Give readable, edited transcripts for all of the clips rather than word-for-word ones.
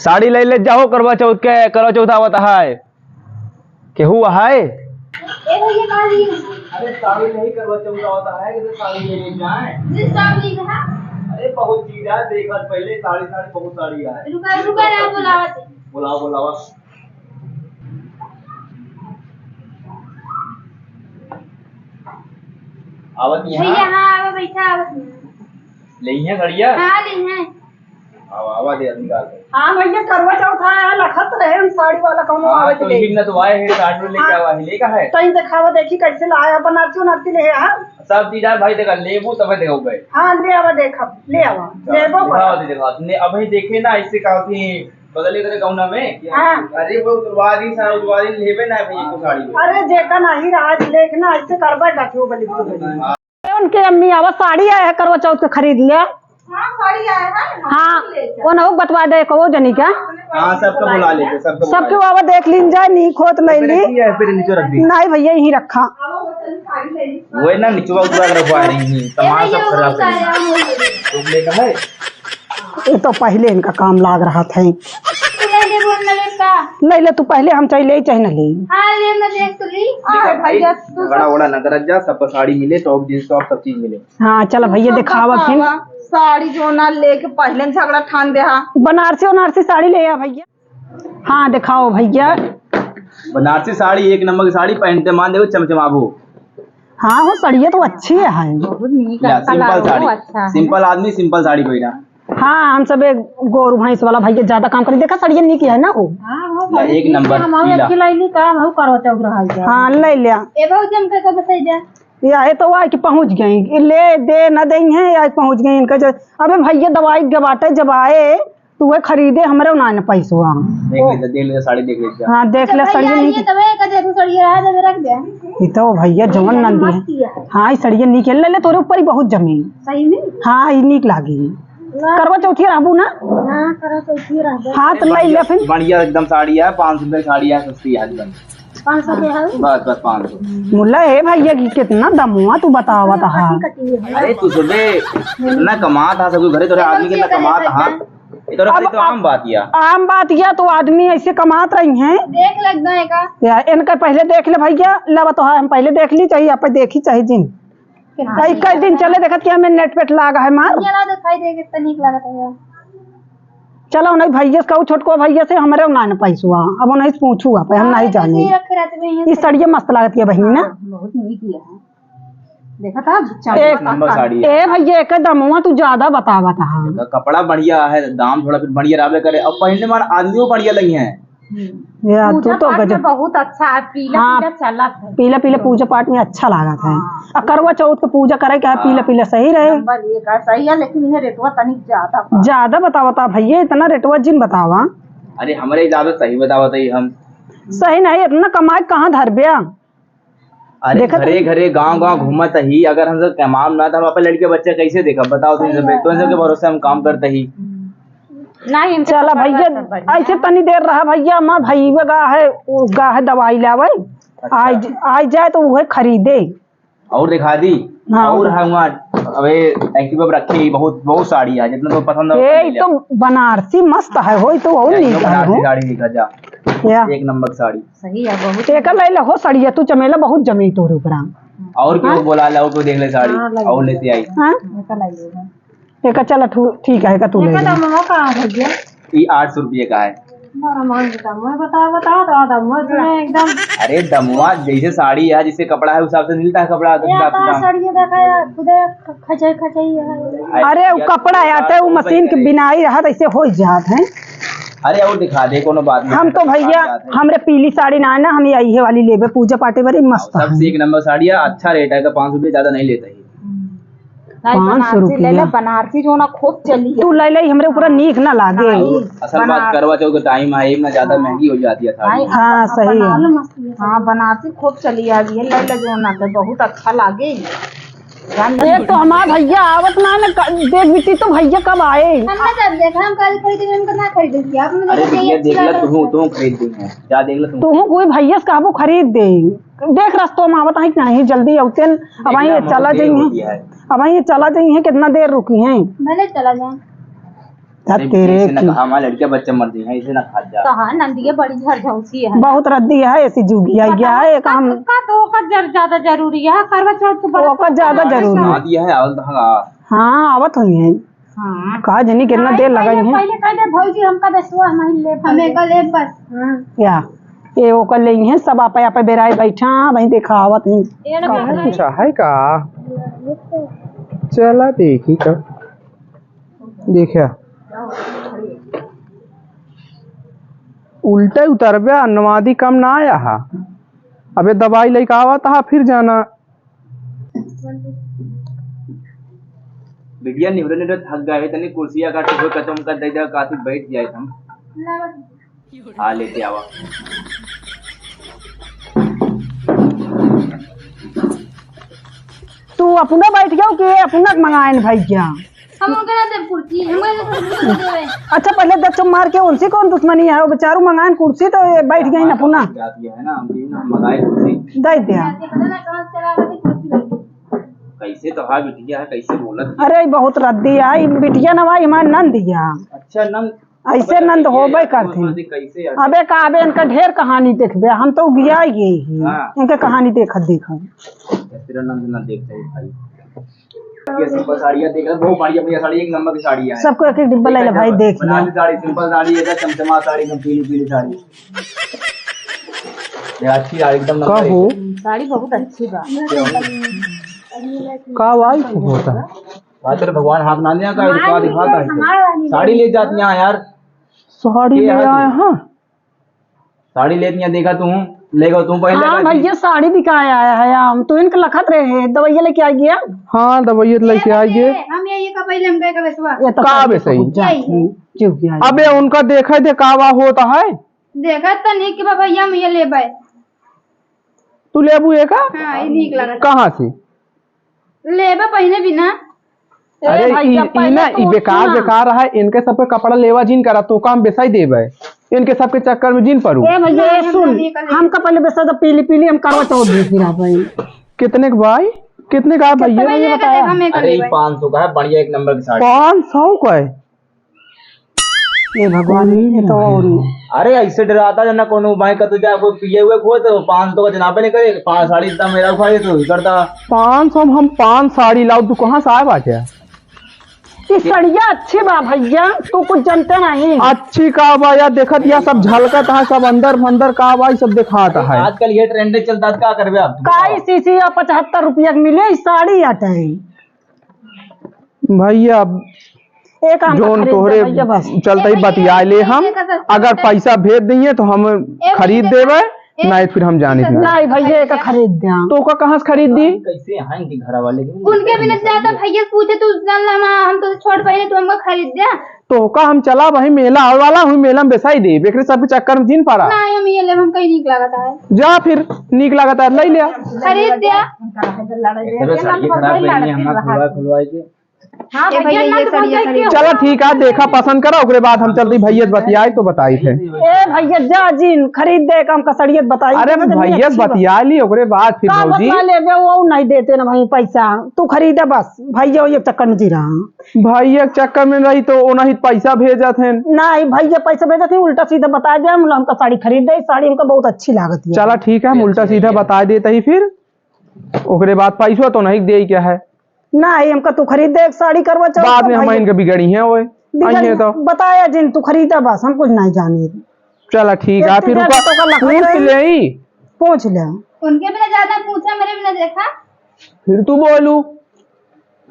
साड़ी ले ले जाओ करवा चौथ के करवा चौथ आवत है केहू है। अरे साड़ी नहीं करवा चौथ आवत है कि साड़ी ले जाए। अरे बहुत चीज है देखा पहले साड़ी साड़ी बहुत साड़ी है। रुका ना बुलावा बुलावा आवत भैया। हाँ आवा बैठा आवत ले है घड़िया। हाँ ले हैं आवा दे निकाल दे। हाँ भैया करवा चौथ आया लखत रहे हम साड़ी वाला कौन आवे तो इन तो आए हैं साड़ी लेके आवा है लेका है। तई दिखावा देखी कैसे लाया बनारसी उनारसी ले आ सब चीज है भाई देखा लेबू तब देखो गए। हाँ ले आवा देखा ले आवा लेबो दिखाओ दे दिखाओ ने अभी देखे ना इससे कहा थी बदले करे कौना में। हाँ अरे वो उतरवादी सा उतरवादी लेबे ना भैया को साड़ी में। अरे जेका नहीं राज देखना ऐसे करवा जाती बली तो उनके अम्मी आवा साड़ी आया है करवा चौथ के खरीद लिया। हाँ साड़ी आया है हाँ वो ना बतवा दे को जनी का। हाँ सबको बुला लेते सबके बाबा देख लीन जाए नी खोत ले ली फिर नीचे रख दी। नहीं भैया यही रखा वो ना नीचे उतरा कर रखवा रही है सामान सब खराब है। लेकर है ये तो पहले इनका काम लाग रहा था। ले ले तू पहले हम चाहिए चाहे न ले। हाँ ले मैं देख तो ली भैया बड़ा बड़ा नगर जा सबको साड़ी मिले टॉप जींस टॉप सब चीज मिले। हाँ चलो भैया दिखावा फिर साड़ी जो ना लेके पहले झगड़ा ठान दे। हाँ बनारसी उनारसी साड़ी ले आ भैया। हाँ दिखाओ भैया बनारसी साड़ी एक नंबर की साड़ी पहनते मान देखो चमचमाबू। हाँ वो साड़ियाँ तो अच्छी है। सिंपल साड़ी सिंपल आदमी सिंपल साड़ी पहना। हाँ हम सब एक गोरू भैंस वाला भैया ज्यादा काम करी देखा साड़ियाँ नहीं किया है ना वो। एक नंबर हाँ ले लिया ए बहुत जम के बसाई जा या तो वह कि पहुंच गई ले दे न दे है या पहुंच गई इनका अबे भैया दवाई गवाटे जब आए तो वह खरीदे हमारे ना पैसा। देख ले साड़ी देख ले। हाँ देख ले साड़ियाँ नहीं रख दे तो भैया जवन नंदी है। हाँ ये साड़ियाँ निकल ले तोरे ऊपर ही बहुत जमी सही में। हाँ ये नीक लागी करवा चौथी रहबू ना। हाँ करो तो इसी रह दे। हाँ तो ले ले फिर बढ़िया एकदम साड़ी है 500 रुपए साड़ी है सस्ती है एकदम 500 के है बस 500। मुल्ला है भैया की कितना दम हुआ तू बतावा था। अरे तू सुबह इतना कमा था सब घरे तोरे आदमी के कमा था तो आम बात या आम बात या तो आदमी ऐसे कमात रही हैं। देख लग जाए का यार इनका पहले देख ले भैया लवा तो हम पहले देख ली चाहिए आप देखी चाहिए जिन कई दिन चले देखत कि हमें नेट पेट लागा है मार जरा दिखाई दे कितना नीक लागत है। चलो नहीं भैया कहू छोटको भैया से हमारे ना पैसा अब नहीं पूछूगा हम नहीं जाने। ये साड़ियाँ मस्त लागत है बहनी ना बहुत नीक है देखा था एक नंबर साड़ी है। ए भैया एक दमुआ तू ज्यादा बतावा था। कपड़ा बढ़िया है दाम थोड़ा फिर बढ़िया राबे करे और पहले मान आदमियों बढ़िया लगी है यार तू तो गजब बहुत अच्छा है पीला पीला चला पीला पीला पूजा पाठ में अच्छा लगा था। और करवा चौथ का पूजा करे क्या पीला पीला सही रहे सही है लेकिन ये रेटवा तनिक ज्यादा बतावा भैया इतना रेटवा जिन बतावा। अरे हमारे ज्यादा सही बतावा हम सही नहीं इतना कमाए कहाँ धरबिया। अरे घरे घरे गांव गांव घूमत ही अगर हम सब कमाम ना तो हम अपने लड़के बच्चे कैसे देखा बताओ तुम सबके भरोसे हम काम करते ही नहीं। चला भैया ऐसे तनी देर रहा भैया माँ भैया गा है दवाई लावे आज जाए तो वह खरीदे और दिखा दी। हाँ। और है वहाँ अबे टैंकी पे रखी बहुत साड़ी है जितना तो पसंद है। तो बनारसी मस्त है हो तो और नहीं साड़ी दिखा जा एक नंबर साड़ी सही है बहुत एक ले ले हो साड़ी तू चमेला बहुत जमी तोरे ऊपर और क्यों बोला ला तो देख ले साड़ी और लेते आई। एक चल ठीक है तू ले ले। ये 800 रुपये का है। एकदम अरे दमुआ जैसे साड़ी है जिससे कपड़ा है उस हिसाब से मिलता है कपड़ा अरे वो कपड़ा आते वो मशीन की बिनाई रहा ऐसे हो जात है। अरे और दिखा दे कोनो बात नहीं। हम तो भैया हमरे पीली साड़ी ना ना हम यही वाली लेबे पूजा पाटे बड़ी मस्त सबसे एक नंबर साड़ी है अच्छा रेट है 500 रुपये ज्यादा नहीं लेता है। 500 रुपया बनारसी जो ना खूब चली तू ले ले हमरे ऊपर नीक ना लागे। असल बात करवा चौथ का टाइम है ना ज्यादा महंगी हो जाती है साड़ी। हाँ सही है। हाँ बनारसी खूब चली आ गई है ले जो ना बहुत अच्छा लागे। एक तो हमारा भैया आवत ना देख बीती तो भैया कब आए हम कल खरीदे उनको ना खरीदे अरे भैया देख ले तुम खरीद दी है क्या देख ले तुम कोई भैया से काबू खरीद दे देख रस्तों में आवत है नहीं जल्दी औते अब ये चला जाइए अब ये चला जाइए कितना देर रुकी हैं भले चला जाए नहीं, तेरे ऐसे ना की कहा, हमारे लड़कियां बच्चे मर दी हैं, इसे ना खा जा। कहा नंदिया बड़ी झरझौसी है बहुत रद्दी है, ऐसी जुगी आई गया है एक हम का तो ओकर ज्यादा जरूरी है करवा चौथ के बाद ओकर ज्यादा जरूरी है। हाँ दिया है आवल दहगा। हाँ आवत हुई है, हां कहा जनी कितना देर लगाई है पहले कह दे भौजी हमका दसवा नहीं ले हमें कल एक बस क्या ये ओकर ले है सब आपे आपे बेराए बैठा वहीं देखा आवत है। अच्छा है का, चला देखी का, देखा उल्टे उतरबे अन्नवादी कम ना आया हा। अबे दवाई लेके आवा था फिर जाना। बिटिया निवरे ने थक गए तने कुर्सियां का टिको कचम कर दे दे काफी बैठ जाए हम। हाँ लेते आवा। तू अपना बैठ जाओ कि अपना मंगाए भैया। हम उनके ना दे कुर्सी हमें तो देवे। अच्छा पहले दच्चो मार के उनसे कौन दुश्मनी है, वो बेचारू मंगाए कुर्सी तो ये बैठ गई ना पुनः जाती है ना, हम भी ना मंगाए कुर्सी। दे दिया। पता ना कहां से चला गई कुर्सी बैठी। कैसे तो हाँ बिटिया है, कैसे बोलत। अरे बहुत रद्दी आई बिटिया नवाई हमारे नंद दिया अच्छा नंद ऐसे नंद होबे करते। कैसे यार? अबे काबे इनका ढेर कहानी देखबे, हम तो गया ही हाँ। इनके कहानी देखत तेरा नंद ना देखते हैं भाई। ये सिंपल साड़ियाँ देख रहा, बहुत बढ़िया बढ़िया साड़ी, एक नंबर की साड़ियाँ हैं। सबको एक एक डिब्बा ले ले भाई देख ले। बनारसी साड़ी, सिंपल साड़ी है, चमचमा साड़ी, एकदम पीली पीली साड़ी। ये अच्छी साड़ी एकदम नंबर का हो एक। साड़ी बहुत अच्छी बा का वाई होता है। भाई तेरे भगवान हाथ ना दिया का दिखा दिखाता है। साड़ी ले जाती हैं यार, साड़ी ले आए हाँ। साड़ी लेती हैं, देखा तू लेगा तू पहले हाँ लगा थी। भैया साड़ी दिखाए आया है हम तो इनके लखत रहे हैं दवाइया लेके आ गया। हाँ दवाई लेके आइए। हम ये का पहले हम गए का बेसवा। ये तो का बे सही। चुप गया। अबे उनका देखा दे कावा होता है। देखा त नहीं कि बाबा हम ये ले बाय। तू लेबू एक हां ये ठीक लगा। कहाँ से? लेबा पहले भी ना। अरे इना बेकार बेकार है, इनके सब पे कपड़ा लेवा जिन करा तो काम बेसाई देबे, इनके सब के चक्कर में जिन पड़ू। ए भैया सुन हमका पहले बेसा तो पीली पीली हम करवा चौथ भी फिरा भाई। कितने का भाई, कितने का भैया? पहले का देखा मैं कर अरे ले। 500 का है, बढ़िया एक नंबर की साड़ी। 500 का है? ये भगवान ये तो और अरे ऐसे डराता जना कोनो भाई का तुझे कोई पिए हुए खो तो 500 का जनाबे नहीं करे, 5 साड़ी इतना मेरा उखाड़े तो करता। 500 हम 5 साड़ी लाओ, तू कहाँ से आए बाटे? ये सड़िया अच्छी बा भैया, तू कुछ जानते नहीं। अच्छी का बा या देखत या सब झलकत है, सब अंदर मंदर का बा सब दिखाता है। आजकल ये ट्रेंड चलता है, क्या करबे आप? काई सीसी 75 रुपया के मिले इस साड़ी आते हैं भैया एक हम जोन तोहरे भैया बस। चलते ही बतिया ले हम, अगर पैसा भेज दिए तो हम खरीद देवे, नहीं फिर हम जाने देंगे। नहीं भैया एक खरीद दे। तो का कहाँ से खरीद दी? कैसे हैं इनके घर वाले? उनके भी नहीं जाता भैया पूछे तू जान ला हम तो छोड़ पहले तू हमको खरीद दे। तो का हम चला वही मेला आवे वाला हुई, मेला में बेसाई दे बेकरे सब के चक्कर में जिन पड़ा। नहीं हम ये ले हम कहीं ठीक लगता है। जा फिर नीक लगता है ले लिया। खरीद दे। चलो साड़ी खराब नहीं है, हम खुलवाए के। हां ये भैया ये साड़ी खरीद। चलो ठीक है, देखा पसंद करा ओकरे बाद हम चलती भैया बतियाई तो बताई थे। ए भैया जा जिन खरीद दे काम कसड़ियत बताई। अरे भैया बतिया ली ओकरे बाद फिर का भौजी बता लेबे वो नहीं देते ना भाई पैसा, तू खरीदे बस भैया ये चक्कर में जी रहा। भैया के चक्कर में रही तो ओना ही पैसा भेजा थे। नहीं भैया पैसा भेजे थे उल्टा सीधा बता दे हम हमका साड़ी खरीद दे, साड़ी हमको बहुत अच्छी लागत है। चला ठीक है, हम उल्टा सीधा बता देते ही फिर ओकरे बाद पैसा तो नहीं दे क्या है। नहीं हमका तू खरीद दे एक साड़ी करवा चौथ बाद का में हम भैया। इनके बिगड़ी है ओए आई तो। बताया जिन तू खरीदा बस हम कुछ नहीं जाने। चला ठीक है फिर तो का लखन पूछ रही। ले पहुंच ले। उनके बिना ज्यादा पूछा मेरे बिना देखा। फिर तू बोलू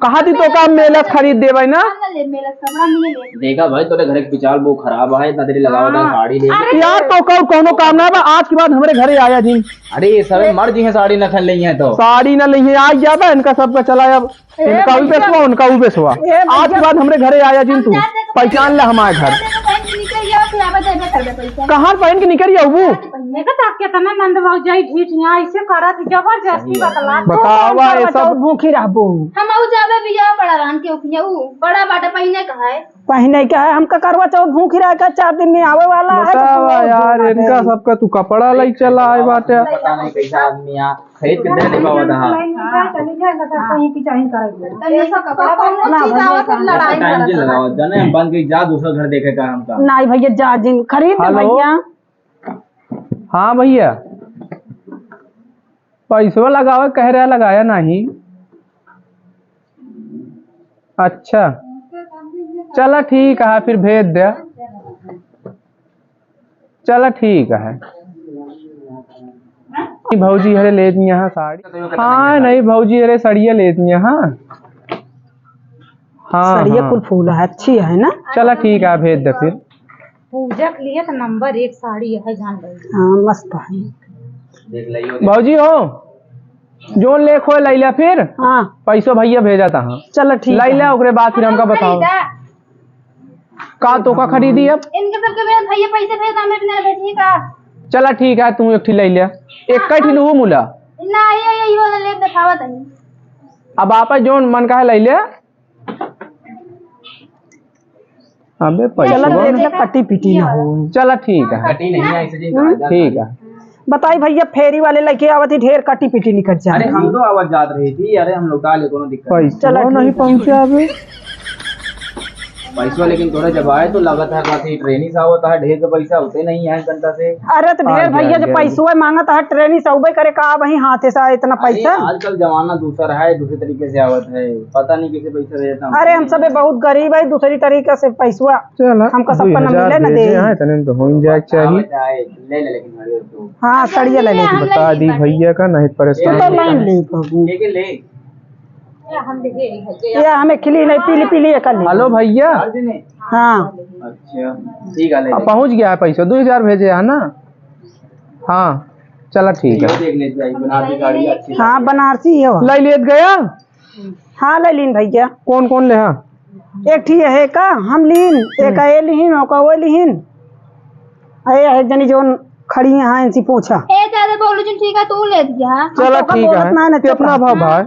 कहा थी तो काम मेला खरीद दे भाई ना। हम ना ले मेरा कपड़ा नहीं ले। देखा भाई तोरे घर के पिचाल वो खराब है, इतना देरी लगाओ था साड़ी ले। यार तो कोनो काम ना बा, आज के बाद हमारे घरे आया जी। अरे ये सब मर्द हैं, साड़ी न खन ली है तो। साड़ी ना नहीं आज ज्यादा इनका सबका चला, अब इनका भी बेसवा उनका भी बेसवा। आज के बाद हमारे घरे आया जी, तू पहचान ले हमारे घर। निकल गया फिर आवाज दे कर दे पैसा। कहाँ पहन के निकल गया वो? मैं का ताके तना नंद भौजाई ढीठ यहां ऐसे करत जबरदस्ती बतला बतावा ये सब भूखी रहबो। हम आउ जाबे भी जा पड़ा रान के उखिया ऊ बड़ा बाटा पहिने का है। पहने क्या है हमका करवा चौथ भूखी रह का 4 दिन में आवे वाला है। बतावा यार इनका सबका तू कपड़ा लाई चला आए बाटे। पता नहीं कैसा आदमी यहाँ खरीद के दे नहीं पावा था। चली जाए कहीं की चाहे करेंगे तनी सा कपड़ा पहनो ना चीज भैया आवत काम लड़ाई टाइम से करत लगाओ जाने हम बंद के जा दूसरा घर देखे का हम काम। नहीं भैया जा जिन खरीद दे हेलो? भैया। हाँ भैया पैसवा लगावे कह रहा लगाया नहीं। अच्छा चला ठीक है फिर भेज दे। चला ठीक है। भौजी हरे ले दी यहाँ साड़ी। हाँ नहीं भौजी हरे सड़िया ले दी यहाँ। हाँ सड़िया हाँ। कुल फूल है अच्छी है ना। चला ठीक है भेज दे फिर। पूजा के लिए तो नंबर 1 साड़ी है जान रही। हाँ मस्त है। देख लियो भौजी हो जो ले खो लैला फिर हाँ पैसो भैया भेजा था। हाँ चलो ठीक है। लैला ओकरे बाद फिर हमका बताओ का तो का खरीदी अब। इनके सबके मेरे भैया पैसे भेज हमें बिना भेजिए का। चला ठीक है तू एक ठी ले लिया एक कई ठी लू मुला। ना ये वाला ले दिखावत है। अब आप जोन मन का है ले लिया। अबे चलो पैसा देख ले कटी पिटी ना हो। चला ठीक है कटी नहीं ऐसे जी कहा जा। ठीक है। बताई भैया फेरी वाले लेके आवत ही ढेर कटी पिटी निकल जाए। अरे हम तो आवाज जात रही थी। अरे हम लौटा ले कोनो दिक्कत नहीं। पैसा चला नहीं ठीक है। पहुंचा अभी। पैसा लेकिन थोड़ा जब आए तो लागत है काफी ट्रेनिंग सा होता है ढेर के पैसा होते नहीं है जनता से। अरे तो ढेर आ भैया जो गया। पैसों मांगत है ट्रेनी सौबे करे का वही हाथे से इतना पैसा। अरे आजकल जमाना दूसरा है दूसरे तरीके से आवत है पता नहीं कैसे पैसा भेजता हूँ। अरे हम सब बहुत गरीब है दूसरी तरीके से पैसा चला हमको सब पर न मिले न दे। तने तो हो जाए चाहिए। ले ले लेकिन घरे तो हाँ सड़िया ले ले बता दी भैया का नहीं तू परेशान। तो लाइन ले बाबू। लेके ले हम देखे ये हमें खिली नहीं पीली पीली एक ले। हेलो भैया। चार दिन है? हाँ अच्छा ठीक है ले ले। पहुंच गया है पैसा 2000 भेजे है ना। हाँ चला ठीक ये है। देख ले जाए बनारसी गाड़ी अच्छी। हाँ बनारसी है वो। ले लेत गया हाँ ले लीन भैया। कौन कौन ले। हाँ एक ठीक है का हम लीन एक ये लिहिन ओका वो लिहिन ये है जनी जोन खड़ी यहाँ इनसे पूछा। ए ज्यादा बोलो जो ठीक है तू ले दिया। चला तो का ठीक बोलत ना है न चुप कितना रह। भाव भाई।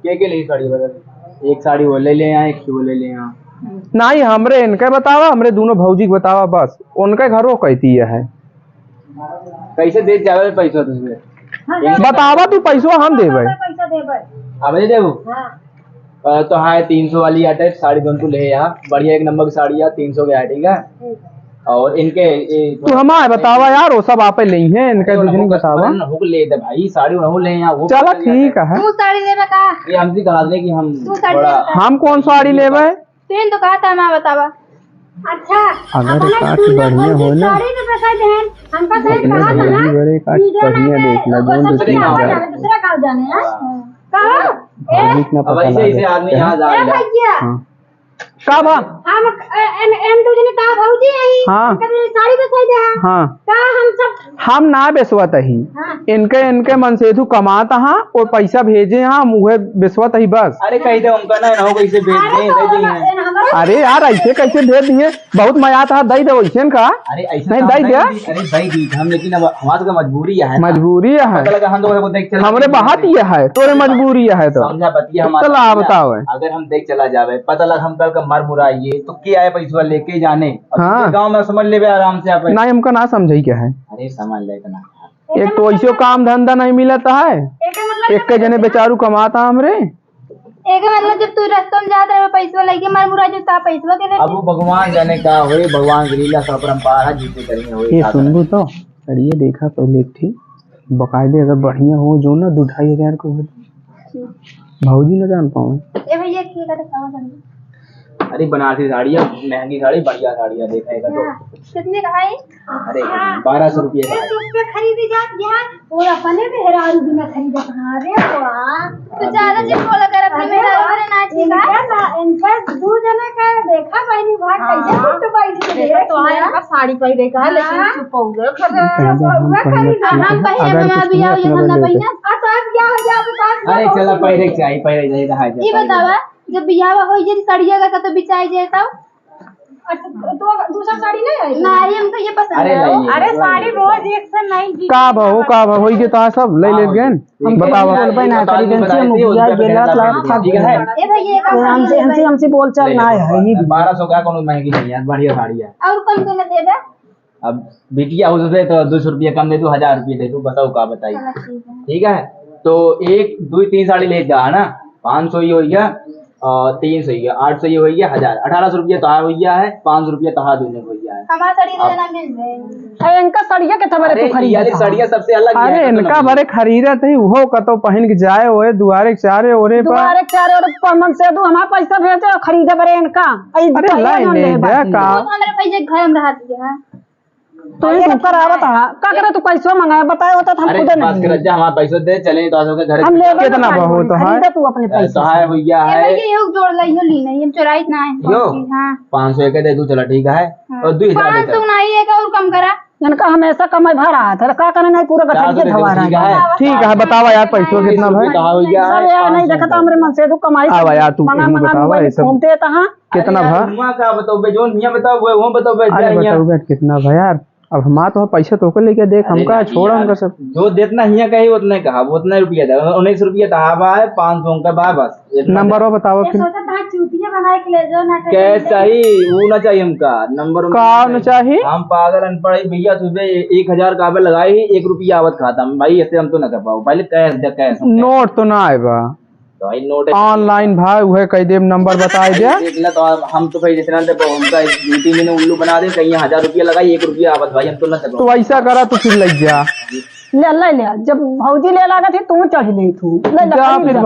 के लिए साड़ी बदल एक साड़ी वो ले ले यहाँ एक वो ले ले यहाँ। नहीं हमरे इनके बतावा हमरे दोनों भौजी के बतावा बस उनके घरों कहती है। कैसे दे जावे पैसा तुझे बतावा तू पैसो हम देवे। पैसा देबै। अब दे देबो तो हाँ 300 वाली आटे साड़ी दोनों तू ले यहाँ बढ़िया एक नंबर की साड़ी है 300 के है ठीक है। और इनके तू हमारे बतावा यार वो सब आप ले हैं इनके दूसरी बतावा। हुक ले दे भाई साड़ी वो ले यहाँ वो चला ठीक है। तू साड़ी लेबे का। ये हमसे कहा दे कि हम तू साड़ी थोड़ा लेबे का। हम कौन साड़ी लेवे। तू तो कहा था मैं बतावा। अच्छा अगर काट बढ़िया हो ना साड़ी के पैसा देन हमका सही अपने कहा था ना। भौजी बड़े काट बढ़िया देख ला जोन दूसरी जाए। दूसरा काम जाने हैं कहो भौजी इतना अब पता ऐसे ऐसे आदमी यहाँ जा ए रहा है। भैया हाँ का भा हम एम तुझे का भौजी आई हाँ कभी साड़ी पे सही दे हाँ का हम सब हम ना बेसवत ही इनके मन से तू कमाता हाँ और पैसा भेजे हाँ मुहे बेसवत ही बस। अरे कही दे उनका ना हो कैसे भेज दे दे दिए। अरे यार ऐसे कैसे भेज दिए बहुत मजा था दई दे वैसे का। अरे ऐसे नहीं, काम दई दिया। अरे भाई दी हम लेकिन अब हमारा तो मजबूरी है ना। मजबूरी है पता लगा हम तो को देख चला हमरे बात ये है तोरे मजबूरी है तो समझा बतिया हमारा चला बताओ। अगर हम देख चला जावे पता लगा हम कल का मर मुराइए तो क्या है पैसा लेके जाने हाँ। गांव में समझ ले आराम से आप। नहीं हमका ना समझे क्या है। अरे समझ ले इतना एक तो ऐसे काम धंधा नहीं मिलता है एक के जने बेचारू कमाता हमरे। एक मतलब जब तू रास्ते में जात रहे पैसा लेके मार मुरा जो ता पैसा के ले। अब वो भगवान जाने का होए भगवान की लीला सब परंपरा है जीते करेंगे होए ये सुनबू तो अरे देखा पहले एक थी बकायदे अगर बढ़िया हो जो ना 2-2.5 को भौजी न जान पाऊँ। ए भैया ठीक है दिखाओ जल्दी। अरे बनारसी साड़ियाँ महंगी साड़ी बढ़िया साड़ियाँ देखेगा तो कितने का है। अरे 1200 रुपये का है। पे खरीदी जात यार और अपने भी हेरारू बिना खरीदे कहां रे वाह तो ज्यादा जिद बोला कर अपने मेरा वाला ना ठीक है। इनका दो जना का देखा बहनी भाग कैसे टूट बैठी है तो आया का साड़ी पहने का है लेकिन चुप हो गए। हम पहले मना भी आओ ये हम ना पहले। असाब क्या हो जा बता अरे चला पहले चाहिए पहले जाए रहा ये बतावा जब बियाह हो जे साड़िया का तो बिचाई जाए तब। तो दूसरा साड़ी नहीं है नारी हमको ये पसंद अरे है। लाइए। अरे साड़ी रोज 1 से नहीं का भाव होई के तो सब ले ले गए बतावा। बना करी गंसी हम बुआ गेला लाख ठीक है। ए भैया एक और हमसे बोल चल ना है ही 1200 का कोनो महंगी नहीं है बढ़िया साड़ी है। और कम के ना देबे। अब बिटिया हो उससे तो 200 रुपये कम दे दू 1000 रुपये दे दू बताओ का बताइए। चलो ठीक है। ठीक है तो 1 2 3 साड़ी ले जा ना 500 ये हो गया और 300 ही है 800 ये हो गया 1000 1800 रुपया तो हो गया है 500 रुपया तो दूने हो गया है। हमारा साड़ी लेना मिल जाए। अरे इनका सड़िया के थबरे अरे तू खरीद ये साड़ियाँ सबसे अलग अरे है, इनका भरे खरीदत है वो कतो पहन के जाए ओए दुआरे चारे ओरे पर। दुआरे चारे और पमन से दू हमारा पैसा भेजे और खरीदे बरे इनका। अरे लाइन ले जा का तो हमारे पैसे घर में रहा दिया। तो ये सब करावत है का करे तू पैसा मंगाए बताए होता हम अरे खुद बात कर नहीं जा हमारा पैसा दे चले तो के घर हम ले कितना बहुत है? खरीदे तू अपने तो पैसे है भैया ये है भैया ये जोड़ लाई हो ली नहीं हम चुराई ना है। यो हां 500 के दे दू चला ठीक है और 2000 दे 500 नहीं है और कम करा। इनका हमेशा कमाई भरा था का करे नहीं पूरा गठिया धवा रहा है। ठीक है बतावा यार पैसों कितना भाई हो गया सर यार नहीं देखा था हमरे मन से तू कमाई आवा यार तू मंगा मंगा बतावा मोबाइल ये सब घूमते तहां कितना भा हुआ का बताओ बे जोन हिया बताओ वो बताओ बे अरे बताओ बेट कितना भा यार अब हम तो पैसा तो लेके देख हमका छोड़ा हमका सब जो देतना हिया कही उतने कहा वो उतना रुपया दे 19 रुपया था है 500 का बा बस नंबर बताओ फिर सोचा था चूतिया बना के ले जाओ ना कैसा ही वो ना चाहिए हमका नंबर का न चाहिए हम पागल अनपढ़ भैया सुबह 1000 काबे लगाई 1 रुपया आवत खाता भाई ऐसे हम तो ना कर पाओ पहले कैश नोट तो ना आएगा तो भाई नोट ऑनलाइन भाई वह कई देव नंबर बताए दे देख ला तो हम तो भाई जैसे ना हमका ड्यूटी में उल्लू बना दे कहीं 1000 रुपया लगाई 1 रुपया आवत भाई हम तो ना कर तो ऐसा करा तो फिर लग जा ले जब भौजी ले लागा थी तू चढ़ ले तू ले जा फिर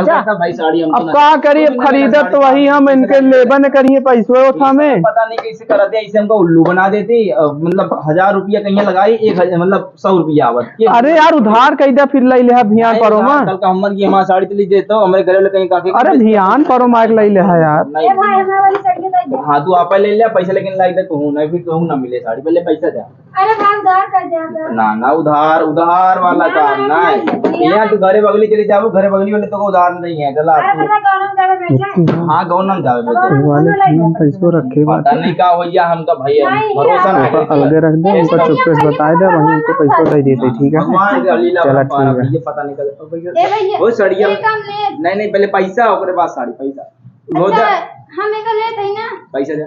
जा भाई साड़ी हम अब का करिए खरीदत तो वही हम इनके लेबन करिए पैसों उठा में पता नहीं कैसे कराते ऐसे हमको उल्लू बना देती मतलब 1000 रुपया कहीं लगाई 1000 मतलब 100 रुपया आवत अरे यार उधार कई दे फिर ले ले भियान परो मा कल का हमर की हमारी साड़ी चली देता हमारे घर वाले कहीं काफी अरे भियान परो मार ले ले है यार नहीं भाई हमारे वाली साड़ी दे दे। हाँ तू आप ले लिया पैसा लेकिन लाई दे तू नहीं फिर तू ना मिले साड़ी पहले पैसा दे अरे भाई उधार कर दे आप। ना उधार वाला काम नहीं यहाँ तू घरे बगली चली जाओ घरे बगली वाले तो को उधार नहीं है चला अरे पता कौन जावे बेचा हाँ गौनम जावे बेचे वाले हम पैसों रखे बात पता नहीं का भैया हमका भैया भरोसा नहीं अलगे रख दे उनको चुपके से बताए दे वहीं उनको पैसों दे देते ठीक है भगवान के लीला चला परंपरा ठीक है। भैया पता नहीं कर ए भैया वो सड़िया ये काम ले नहीं पहले पैसा ओकरे बाद साड़ी पैसा वो अच्छा दे हम एक लेते हैं ना पैसा दे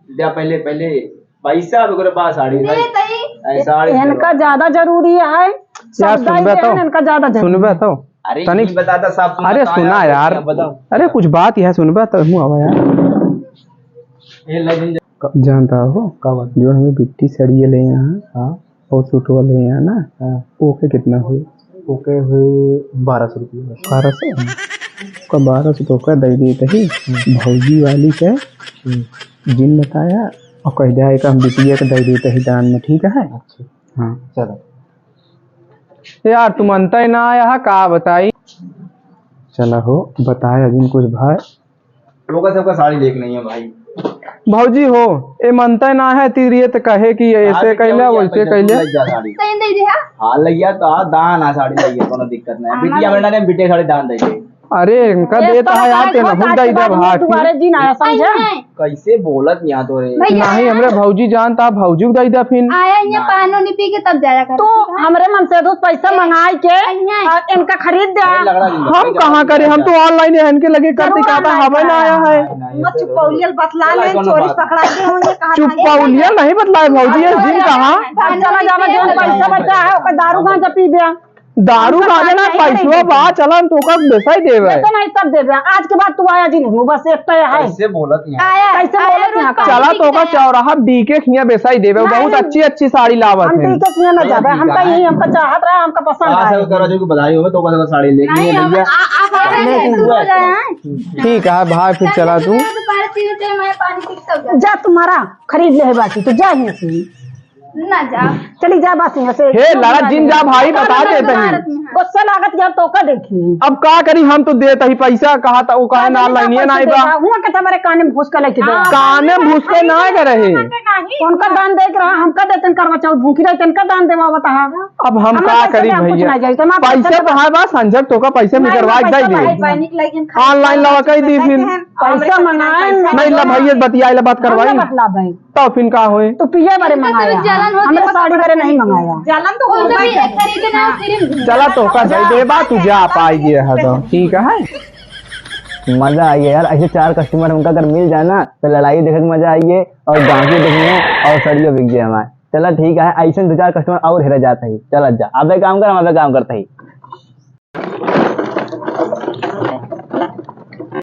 दे पहले पैसा ओकरे बाद साड़ी ले तई साड़ी इनका ज्यादा जरूरी है यार सौदा सुनबे ये है तो ना, इनका ज्यादा जरूरी सुनबे तो अरे तनिक नहीं बताता सब अरे सुना यार बताओ अरे कुछ बात है सुनबे तो हूँ आवा यार ये लगन जानता हो का बात जो हमें बिट्टी सड़िए ले यहाँ हाँ और सूट वाले यहाँ ना ओके कितना हुई ओके हुए 1200 रुपये 1200 का 1200 तो का दे देते ही भौजी वाली के जिन बताया और कह दिया कि हम बिटिया के दे देते ही दान में ठीक है अच्छा हाँ चलो यार तुम अंत ही ना आया का बताई चला हो बताया जिन कुछ भाई लोग सबका साड़ी देख नहीं है भाई भौजी हो ए मनता ना है तीरिये तो कहे कि ऐसे कैले वैसे कैले साड़ी सही दे दिया हाँ लइया तो दान आ साड़ी लइया कोनो दिक्कत नहीं बिटिया बेटा ने बिटे साड़ी दान दे दे अरे इनका देता है यार तेना हुल दई दे भाट तुम्हारे जी ना समझा कैसे बोलत यहाँ तो रे भैया नहीं हमरे भौजी जानता भौजी को दई दे फिर आया यहाँ पानो नहीं पी के तब जाया कर तू हमरे मन से दूध पैसा मंगाई के और इनका खरीद दे लगड़ा हम कहाँ करे हम तो ऑनलाइन है इनके लगे करते कहता हमें ना आया है मत चुपौलियल बतला ले चोरी पकड़ा के होंगे कहा चुपौलिया नहीं बतलाए भौजी ये जिन कहाँ चला जावा जो पैसा बचा है ओकर दारू गांजा पी दे दारू गांजा ना पैसवा बा चलन तो का बेसा ही देवे तो नहीं सब दे दे आज के बाद तू आया जी नहीं बस एक तो है कैसे बोलत यहाँ आया कैसे बोलत यहाँ का चला तो का चौराहा बीके खिया बेसा ही देवे बहुत अच्छी अच्छी साड़ी लावत हम है ठीक है ना जाबे हमका यही हमका चाहत रहा हमका पसंद कहाँ है से करो जो कि बधाई हो तो का साड़ी लेके नहीं हम भैया आप आ रहे हैं तू हो जाए हैं ठीक है भाई फिर चला तू दोपहर 3 बजे मैं पानी पी के तब जा तुम्हारा खरीद ले है बाकी तो जा यहाँ से ना जा चली जा बस यहाँ से हे लड़ा जिन जा भाई बता देते हैं गुस्सा लागत यार तो का देखी अब का करी हम तो देता ही पैसा कहा था वो कहा ना लाइनिए ना आइबा हुआ के तुम्हारे काने में घुस के लेके दे काने में घुस के ना कर रहे उनका दान देख रहा हमका देतन करवा चाहो भूखी रहते इनका दान देवा बता अब हम का करी भैया पैसे तो है बस संजय तो का पैसे में करवा दे दे ऑनलाइन लगा कही दी फिर पैसा मंगाए नहीं ला भैया बतिया ला बात करवाई बतला भाई तो फिर का होए तो पिया बारे मंगाया हमने साड़ी बारे नहीं मंगाया जालन तो हो गई खरीदना सिर्फ चला तो का दे दे बा तू जा पाएगी है तो ठीक है मजा आई है यार ऐसे 4 कस्टमर हमका अगर मिल जाए ना तो लड़ाई देखने में मजा आई है और गांधी देखने और सड़ियों बिक गए हमारे चला ठीक है ऐसे 2-4 कस्टमर और हेरा जाता है चला जा अब काम कर हम काम करते ही